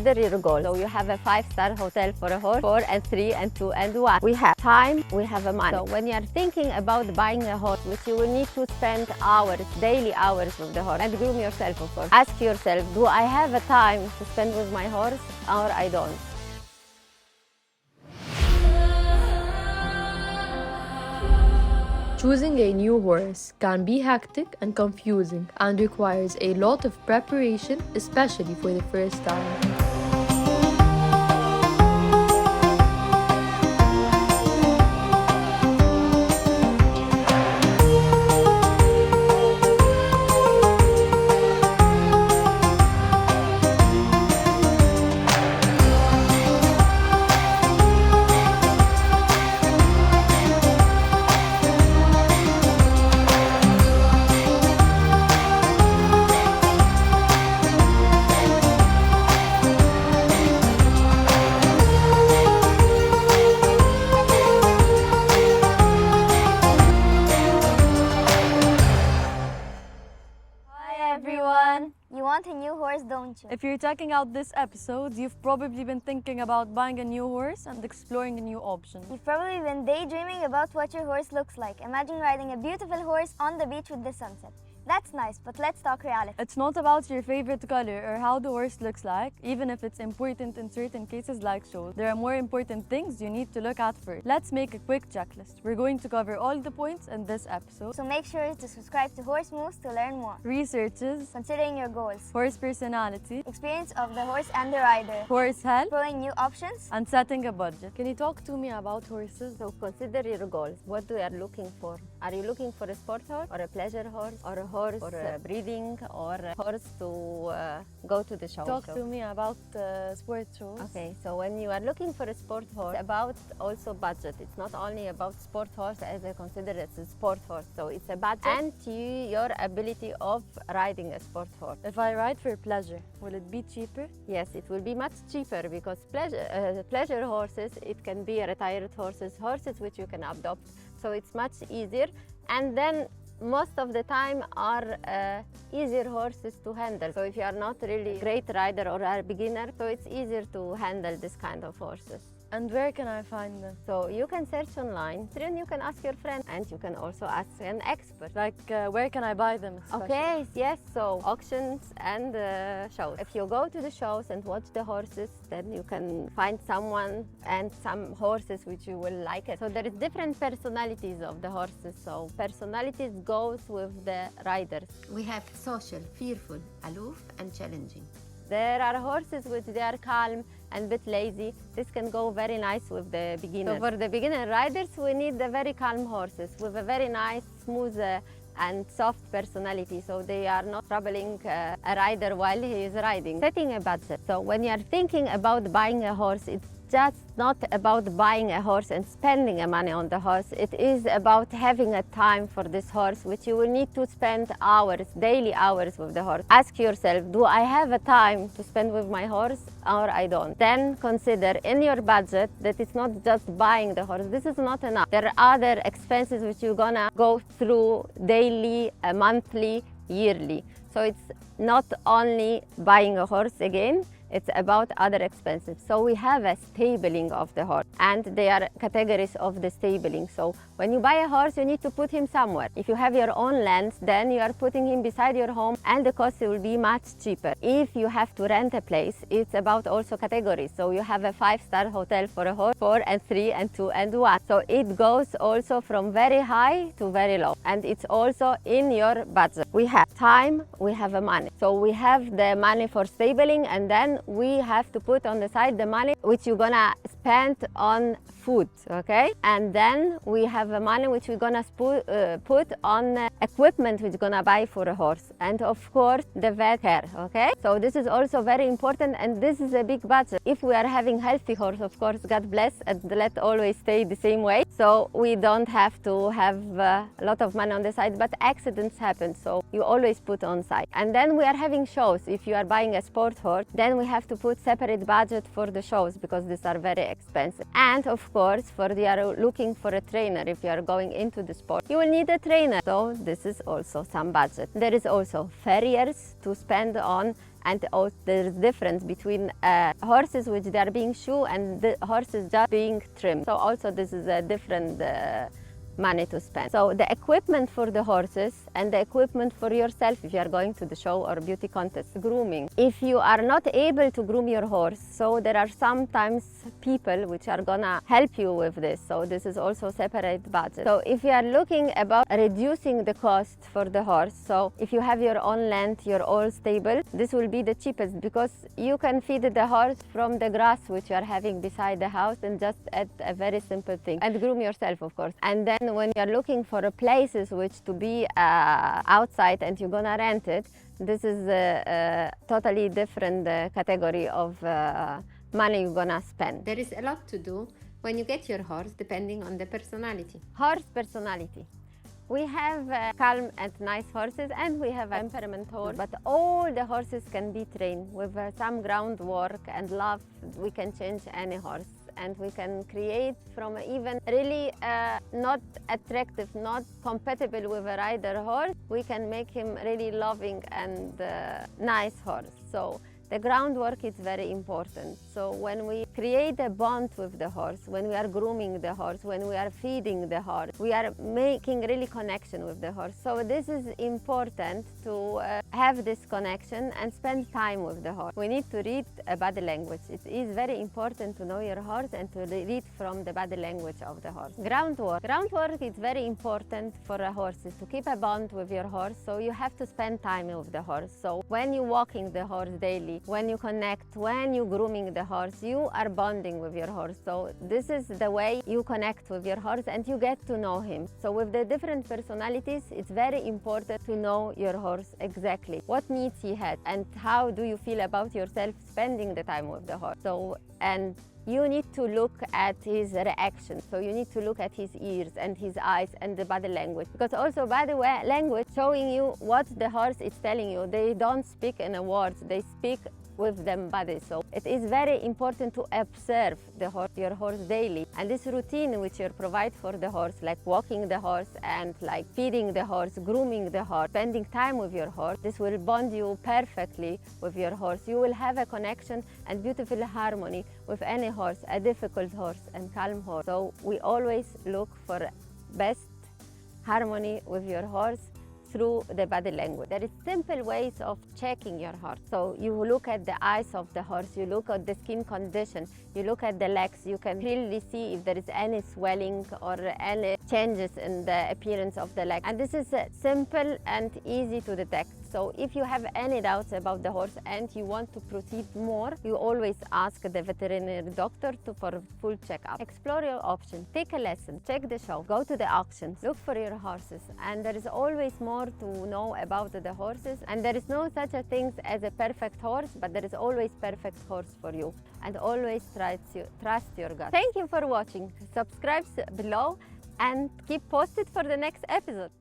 consider your goal. So you have a 5-star hotel for a horse, 4 and 3 and 2 and 1. We have time, we have a money. So when you are thinking about buying a horse, which you will need to spend hours, daily hours with the horse, and groom yourself, of course. Ask yourself, do I have a time to spend with my horse or I don't? Choosing a new horse can be hectic and confusing and requires a lot of preparation, especially for the first time. Everyone, you want a new horse, don't you? If you're checking out this episode, you've probably been thinking about buying a new horse and exploring a new option. You've probably been daydreaming about what your horse looks like. Imagine riding a beautiful horse on the beach with the sunset. That's nice, but let's talk reality. It's not about your favorite color or how the horse looks like, even if it's important in certain cases like shows. There are more important things you need to look at first. Let's make a quick checklist. We're going to cover all the points in this episode. So make sure to subscribe to Horse Moves to learn more. Researches, Considering your goals, horse personality, experience of the horse and the rider, horse health, exploring new options, and setting a budget. Can you talk to me about horses? So consider your goals. What you are looking for? Are you looking for a sport horse or a pleasure horse or a horse for breeding or a horse to go to the show? Talk to me about sports shows. Okay, so when you are looking for a sport horse, it's about also budget. It's not only about sport horse as I consider it as a sport horse. So it's a budget and your ability of riding a sport horse. If I ride for pleasure, will it be cheaper? Yes, it will be much cheaper because pleasure horses, it can be retired horses which you can adopt. So it's much easier. And then most of the time are easier horses to handle. So if you are not really a great rider or a beginner, so it's easier to handle this kind of horses. And where can I find them? So you can search online, then you can ask your friend, and you can also ask an expert. Like where can I buy them especially? Okay, yes, so auctions and shows. If you go to the shows and watch the horses, then you can find someone and some horses which you will like it. So there is different personalities of the horses. So personalities goes with the riders. We have social, fearful, aloof and challenging. There are horses which they are calm and a bit lazy. This can go very nice with the beginners. So for the beginner riders, we need the very calm horses with a very nice, smooth and soft personality, so they are not troubling a rider while he is riding. Setting a budget. So when you are thinking about buying a horse, it's just not about buying a horse and spending money on the horse. It is about having a time for this horse, which you will need to spend hours, daily hours with the horse. Ask yourself, do I have a time to spend with my horse or I don't? Then consider in your budget that it's not just buying the horse. This is not enough. There are other expenses which you're gonna go through daily, monthly, yearly. So it's not only buying a horse again, it's about other expenses. So we have a stabling of the horse, and there are categories of the stabling. So when you buy a horse, you need to put him somewhere. If you have your own land, then you are putting him beside your home and the cost will be much cheaper. If you have to rent a place, it's about also categories. So you have a 5-star hotel for a horse, 4 and 3 and 2 and 1. So it goes also from very high to very low, and it's also in your budget. We have time, we have money. So we have the money for stabling, and then we have to put on the side the money which you're gonna spend on food, okay? And then we have the money which we're gonna put on equipment which we're gonna buy for a horse, and of course the vet care, okay? So this is also very important, and this is a big budget. If we are having healthy horse, of course, God bless, and let always stay the same way. So we don't have to have a lot of money on the side, but accidents happen, so you always put on side. And then we are having shows. If you are buying a sport horse, then we have to put separate budget for the shows because these are very expensive. And of course, for you are looking for a trainer, if you are going into the sport, you will need a trainer. So this is also some budget. There is also farriers to spend on, and also there is difference between horses which they are being shoed and the horses just being trimmed. So also this is a different money to spend. So the equipment for the horses and the equipment for yourself if you are going to the show or beauty contest. Grooming. If you are not able to groom your horse, so there are sometimes people which are gonna help you with this. So this is also separate budget. So if you are looking about reducing the cost for the horse, so if you have your own land, your own stable, this will be the cheapest because you can feed the horse from the grass which you are having beside the house and just add a very simple thing and groom yourself, of course. And then when you're looking for places which to be outside and you're gonna rent it, this is a totally different category of money you're gonna spend. There is a lot to do when you get your horse depending on the personality. Horse personality. We have calm and nice horses and we have temperament horse, but all the horses can be trained with some groundwork and love. We can change any horse. And we can create from even really not attractive, not compatible with a rider horse, we can make him really loving and nice horse. So the groundwork is very important. So when we create a bond with the horse, when we are grooming the horse, when we are feeding the horse, we are making really connection with the horse. So this is important to have this connection and spend time with the horse. We need to read body language. It is very important to know your horse and to read from the body language of the horse. Groundwork. Groundwork is very important for a horse to keep a bond with your horse. So you have to spend time with the horse. So when you're walking the horse daily, when you connect, when you're grooming the horse, you are bonding with your horse. So this is the way you connect with your horse and you get to know him. So with the different personalities, it's very important to know your horse exactly what needs he has and how do you feel about yourself spending the time with the horse. So, and you need to look at his reaction. So you need to look at his ears and his eyes and the body language. Because also body language showing you what the horse is telling you. They don't speak in words, they speak with them body. So it is very important to observe your horse daily. And this routine which you provide for the horse, like walking the horse and like feeding the horse, grooming the horse, spending time with your horse, this will bond you perfectly with your horse. You will have a connection and beautiful harmony with any horse, a difficult horse and calm horse. So we always look for best harmony with your horse through the body language. There is simple ways of checking your horse. So you look at the eyes of the horse, you look at the skin condition, you look at the legs, you can clearly see if there is any swelling or any changes in the appearance of the leg. And this is simple and easy to detect. So if you have any doubts about the horse and you want to proceed more, you always ask the veterinary doctor for a full checkup. Explore your options, take a lesson, check the show, go to the auctions, look for your horses. And there is always more to know about the horses. And there is no such a thing as a perfect horse, but there is always perfect horse for you. And always trust your gut. Thank you for watching. Subscribe below and keep posted for the next episode.